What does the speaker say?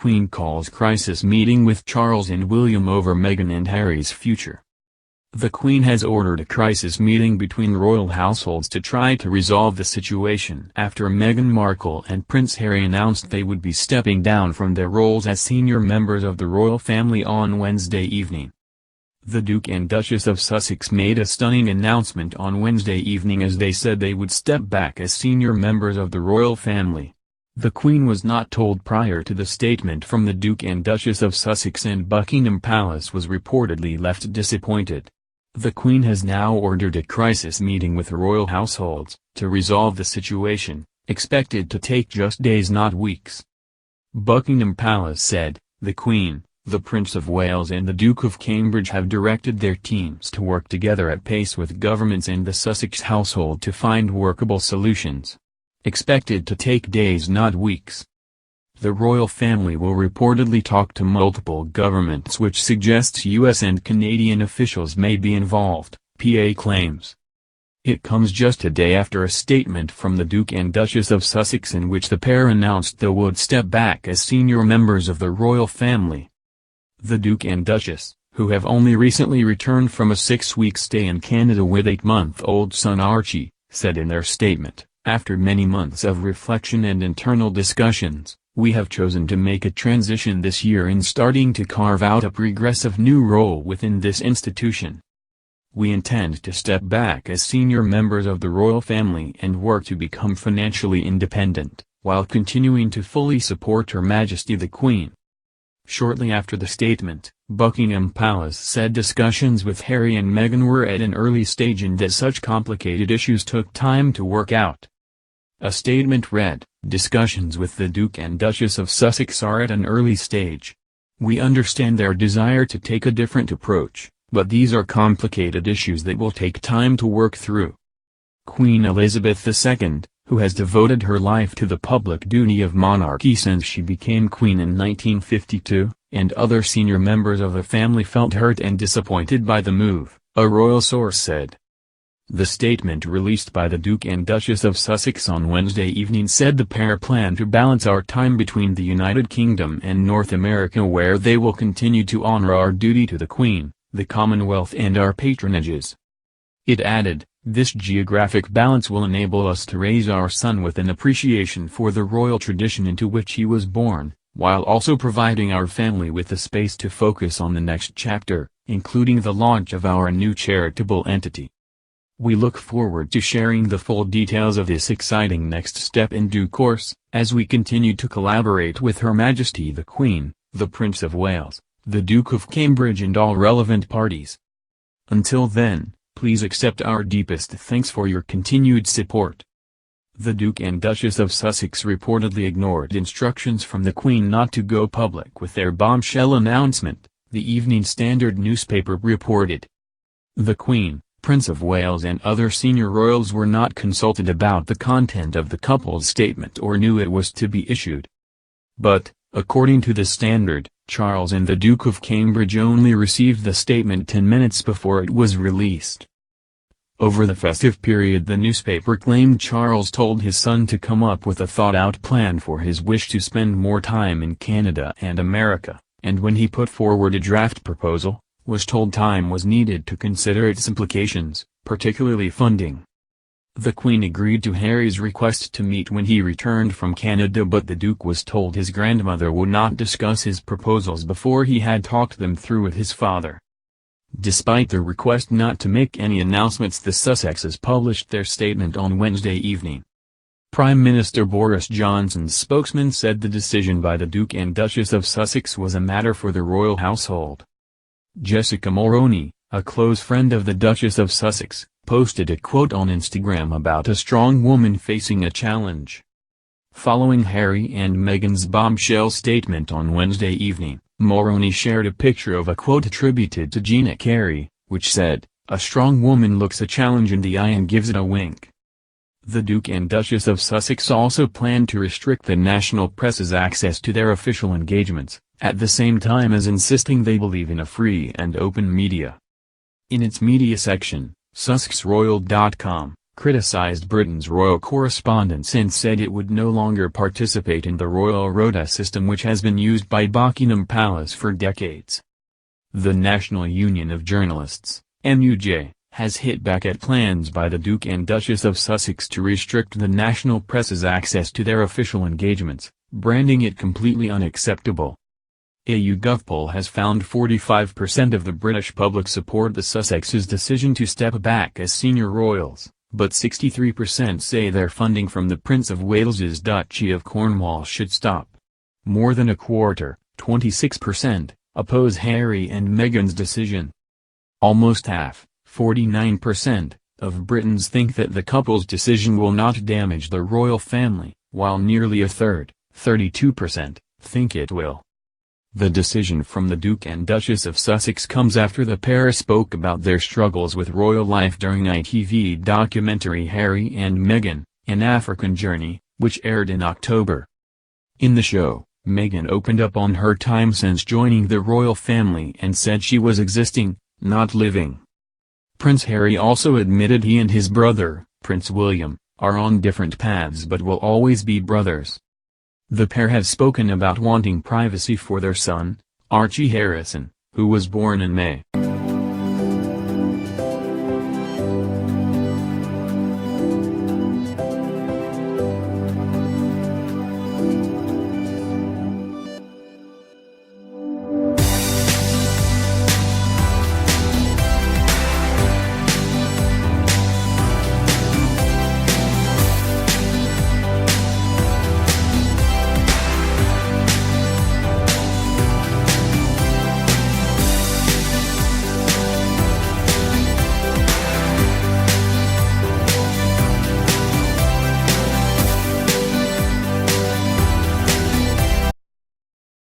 Queen calls crisis meeting with Charles and William over Meghan and Harry's future. The Queen has ordered a crisis meeting between royal households to try to resolve the situation after Meghan Markle and Prince Harry announced they would be stepping down from their roles as senior members of the royal family on Wednesday evening. The Duke and Duchess of Sussex made a stunning announcement on Wednesday evening as they said they would step back as senior members of the royal family. The Queen was not told prior to the statement from the Duke and Duchess of Sussex, and Buckingham Palace was reportedly left disappointed. The Queen has now ordered a crisis meeting with the royal households to resolve the situation, expected to take just days not weeks. Buckingham Palace said, "The Queen, the Prince of Wales and the Duke of Cambridge have directed their teams to work together at pace with governments and the Sussex household to find workable solutions. Expected to take days not weeks." The royal family will reportedly talk to multiple governments, which suggests US and Canadian officials may be involved, PA claims. It comes just a day after a statement from the Duke and Duchess of Sussex in which the pair announced they would step back as senior members of the royal family. The Duke and Duchess, who have only recently returned from a 6-week stay in Canada with 8-month-old son Archie, said in their statement, "After many months of reflection and internal discussions, we have chosen to make a transition this year in starting to carve out a progressive new role within this institution. We intend to step back as senior members of the royal family and work to become financially independent, while continuing to fully support Her Majesty the Queen." Shortly after the statement, Buckingham Palace said discussions with Harry and Meghan were at an early stage and that such complicated issues took time to work out. A statement read, "Discussions with the Duke and Duchess of Sussex are at an early stage. We understand their desire to take a different approach, but these are complicated issues that will take time to work through." Queen Elizabeth II, who has devoted her life to the public duty of monarchy since she became queen in 1952, and other senior members of the family felt hurt and disappointed by the move, a royal source said. The statement released by the Duke and Duchess of Sussex on Wednesday evening said the pair plan to balance our time between the United Kingdom and North America, where they will continue to honor our duty to the Queen, the Commonwealth and our patronages. It added, "This geographic balance will enable us to raise our son with an appreciation for the royal tradition into which he was born, while also providing our family with the space to focus on the next chapter, including the launch of our new charitable entity. We look forward to sharing the full details of this exciting next step in due course, as we continue to collaborate with Her Majesty the Queen, the Prince of Wales, the Duke of Cambridge and all relevant parties. Until then, please accept our deepest thanks for your continued support." The Duke and Duchess of Sussex reportedly ignored instructions from the Queen not to go public with their bombshell announcement, the Evening Standard newspaper reported. The Queen, Prince of Wales and other senior royals were not consulted about the content of the couple's statement or knew it was to be issued. But, according to the Standard, Charles and the Duke of Cambridge only received the statement 10 minutes before it was released. Over the festive period, the newspaper claimed Charles told his son to come up with a thought-out plan for his wish to spend more time in Canada and America, and when he put forward a draft proposal, was told time was needed to consider its implications, particularly funding. The Queen agreed to Harry's request to meet when he returned from Canada, but the Duke was told his grandmother would not discuss his proposals before he had talked them through with his father. Despite the request not to make any announcements, the Sussexes published their statement on Wednesday evening. Prime Minister Boris Johnson's spokesman said the decision by the Duke and Duchess of Sussex was a matter for the royal household. Jessica Mulroney, a close friend of the Duchess of Sussex, posted a quote on Instagram about a strong woman facing a challenge. Following Harry and Meghan's bombshell statement on Wednesday evening, Mulroney shared a picture of a quote attributed to Gina Carey, which said, "A strong woman looks a challenge in the eye and gives it a wink." The Duke and Duchess of Sussex also plan to restrict the national press's access to their official engagements, at the same time as insisting they believe in a free and open media. In its media section, SussexRoyal.com, criticized Britain's royal correspondence and said it would no longer participate in the royal rota system which has been used by Buckingham Palace for decades. The National Union of Journalists, NUJ, has hit back at plans by the Duke and Duchess of Sussex to restrict the national press's access to their official engagements, branding it completely unacceptable. A YouGov poll has found 45% of the British public support the Sussexes' decision to step back as senior royals, but 63% say their funding from the Prince of Wales's Duchy of Cornwall should stop. More than a quarter, 26%, oppose Harry and Meghan's decision. Almost half, 49%, of Britons think that the couple's decision will not damage the royal family, while nearly a third, 32%, think it will. The decision from the Duke and Duchess of Sussex comes after the pair spoke about their struggles with royal life during ITV documentary Harry and Meghan, An African Journey, which aired in October. In the show, Meghan opened up on her time since joining the royal family and said she was existing, not living. Prince Harry also admitted he and his brother, Prince William, are on different paths but will always be brothers. The pair have spoken about wanting privacy for their son, Archie Harrison, who was born in May.